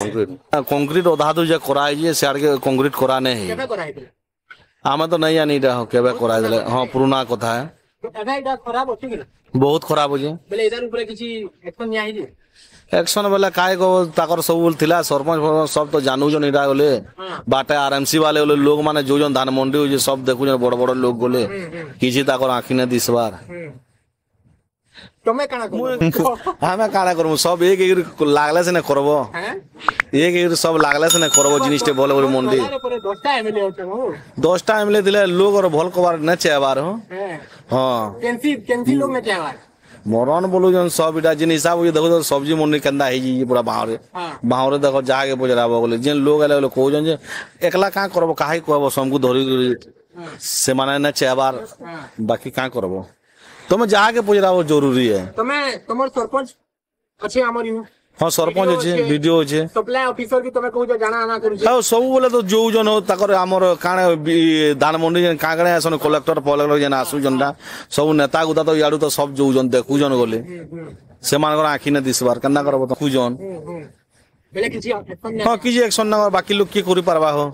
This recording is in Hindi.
कंक्रीट अधा दू जे कराई जे सियाड़ के कंक्रीट करा नहीं केबे कराई दे आमे तो नहीं जानी दा केबे कराई देले हां पुराना कथा है तो एबे इटा खराब होची कि बहुत खराब हो जे बेले इधर ऊपर किछि एक्शन न्याय जे एक्शन वाला काय को ताकर सब थिला सरपंच सब तो जानू जन इरा गले बाटे आरएमसी वाले लोग माने जो जन धान मंडी हो सब देखु जन बड़ बड़ लोग गले किछि ताकर आखि ने दिसबार तमे काना को हमें काना करबो सब एक एक लागले से ने करबो हैं एक एक सब लागले से ने करबो जिनिस टे बोले बोले मंडी 10टा एमएलए होते हो 10टा एमएलए दिले लोग और भल कबार न चाहबार हो हां केंसी लोग ने चाहबार मरन बोलू जन सब इटा जिन हिसाब ये देखो सब्जी मंडी केंदा है जी पूरा बाहरे देखो जाके बजराबो बोले जेन लोग आले को जन जे एकला का करबो काहे कहबो हमकु धरी से माने न चाहबार बाकी का करबो तुम जाके पजराबो जरूरी है तमर सरपंच अच्छे हमर इनु हां सरपंच अछि वीडियो अछि सप्लाई ऑफिसर की तमे कहू जाना आना करू हां सब बोले तो जो जन हो ताकर हमर काणे दान मंडी जन कागणे आसन कलेक्टर पलेक्टर जन आसु जनडा सब नेता गुदा तो याडू तो सब जो जन देखु जन गले से मानकर आखि ने दिसबार कन्ना करबो तो जन बेले किछि एक्शन हां किछि एक्शन ना बाकी लोग की करि परबा हो